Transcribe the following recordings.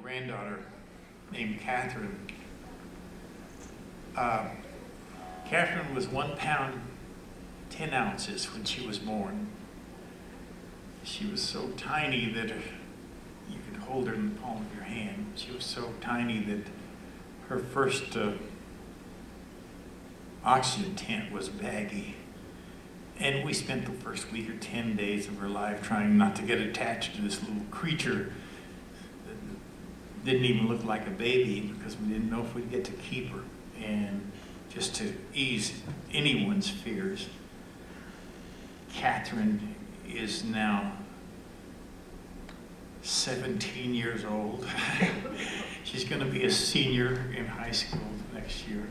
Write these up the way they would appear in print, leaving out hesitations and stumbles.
granddaughter named Catherine. Catherine was 1 pound, 10 ounces when she was born. She was so tiny that you could hold her in the palm of your hand. She was so tiny that her first oxygen tent was baggy. And we spent the first week or 10 days of her life trying not to get attached to this little creature that didn't even look like a baby because we didn't know if we'd get to keep her. And just to ease anyone's fears, Catherine is now 17 years old. She's going to be a senior in high school next year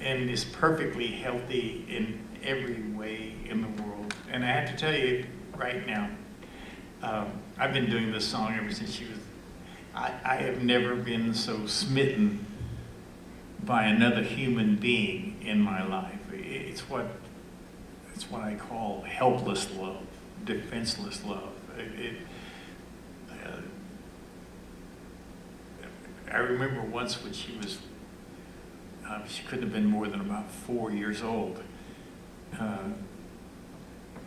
and is perfectly healthy in every way in the world. And I have to tell you right now, I've been doing this song ever since she was, I have never been so smitten by another human being in my life. It's what I call helpless love, defenseless love. I remember once when she was, she couldn't have been more than about 4 years old.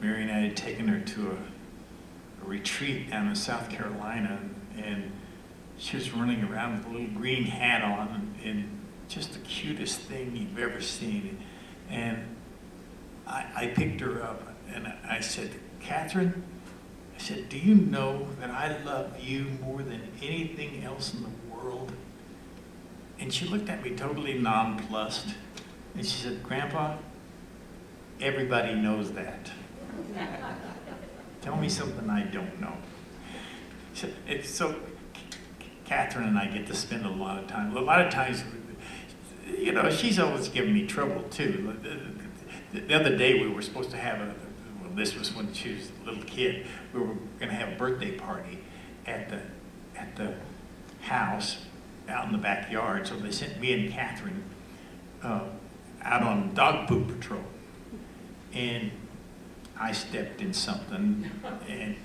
Mary and I had taken her to a retreat down in South Carolina, and she was running around with a little green hat on, and just the cutest thing you've ever seen. And I picked her up and I said, Catherine, I said, do you know that I love you more than anything else in the world? And she looked at me totally nonplussed, and she said, Grandpa, everybody knows that. Tell me something I don't know. So Catherine and I get to spend a lot of time. A lot of times, you know, she's always giving me trouble too. The other day we were supposed to have well, this was when she was a little kid. We were going to have a birthday party at the house out in the backyard. So they sent me and Catherine out on dog poop patrol. And I stepped in something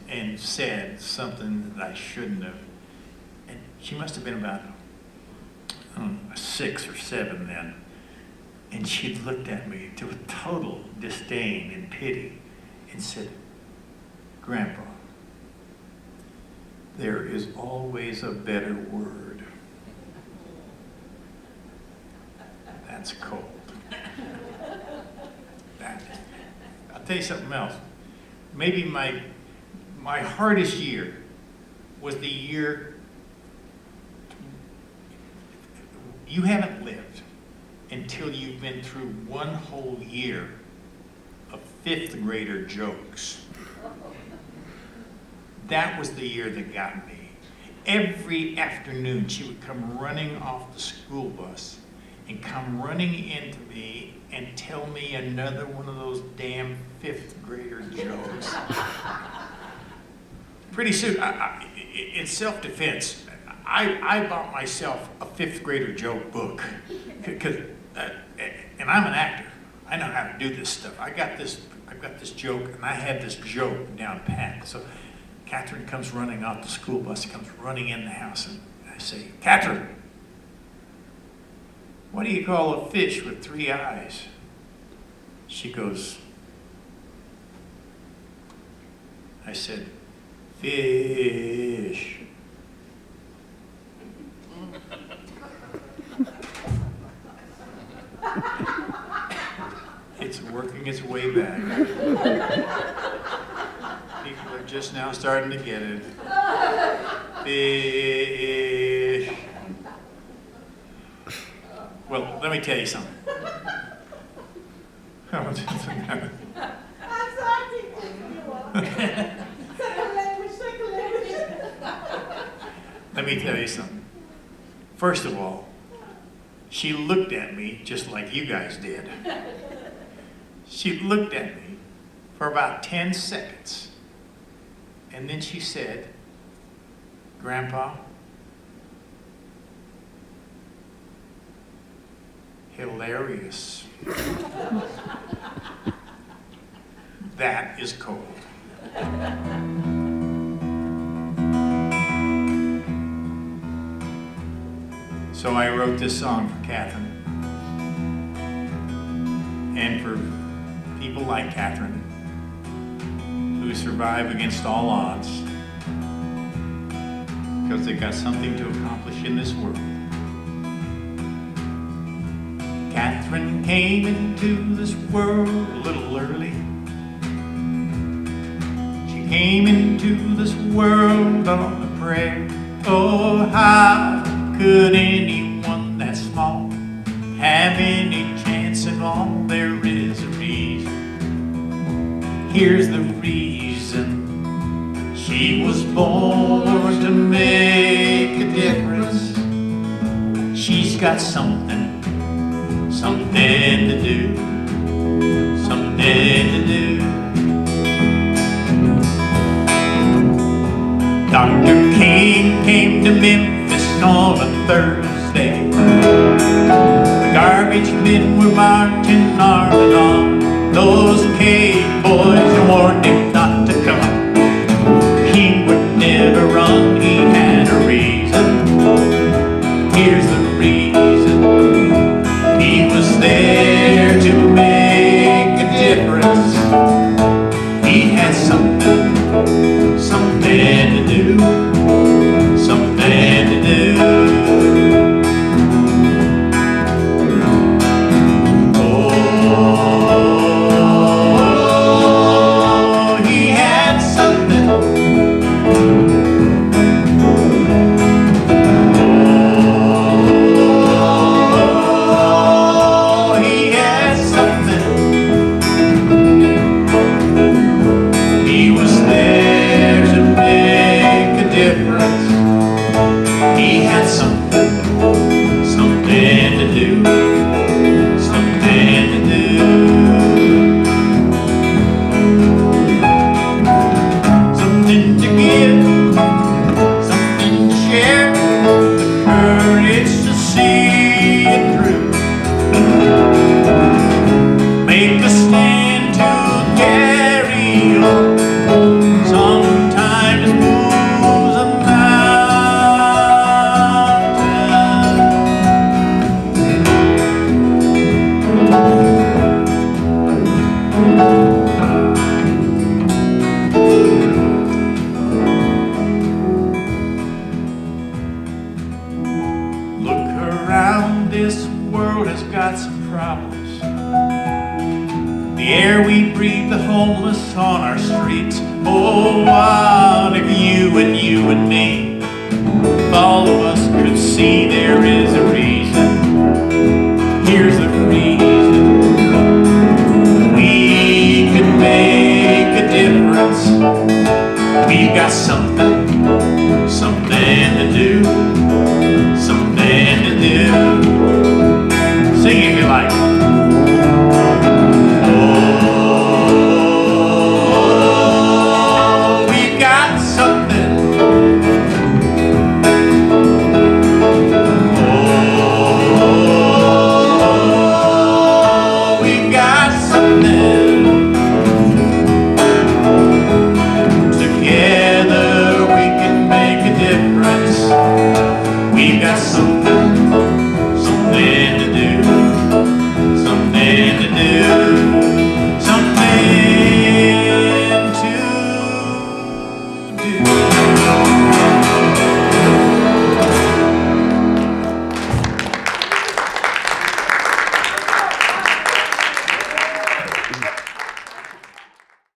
and said something that I shouldn't have. And she must have been about 6 or 7 then. And she looked at me with total disdain and pity and said, Grandpa, there is always a better word. That's cold. I'll tell you something else. Maybe my hardest year was the year you haven't lived until you've been through one whole year of 5th grader jokes. That was the year that got me. Every afternoon she would come running off the school bus and come running into me and tell me another one of those damn 5th grader jokes. Pretty soon, in self-defense, I bought myself a 5th grader joke book, and I'm an actor. I know how to do this stuff. I've got this joke, and I had this joke down pat. So Catherine comes running off the school bus, comes running in the house, and I say, Catherine, what do you call a fish with 3 eyes? She goes, I said, fish. It's working its way back. People are just now starting to get it. Fish. Well, let me tell you something. Let me tell you something. First of all, she looked at me just like you guys did. She looked at me for about 10 seconds, and then she said, Grandpa, hilarious. That is cold. So I wrote this song for Catherine. And for people like Catherine, who survive against all odds, because they've got something to accomplish in this world. Catherine came into this world a little early. She came into this world on a prayer. Oh, how could anyone that small have any chance at all? There is a reason. Here's the reason. She was born to make a difference. She's got something to do, something to do. Dr. King came to Memphis on a Thursday. The garbage men were marching arm in arm. Those cave boys warned him not to come. He would never run, he had a reason. Here's the reason. He was there to make a difference. He had something to do, something to do. Oh, he had something. Oh, he had something. He was there to make a difference. He had something to do, something to do. Something to give, something to share, the courage to see it through. Make a stand to carry on. Sometimes moves a mountain. Look around, this world has got some problems. The air we breathe, the homeless on our streets. Oh, what if you and me, if all of us could see there is a reason. Here's the reason. We could make a difference. We've got something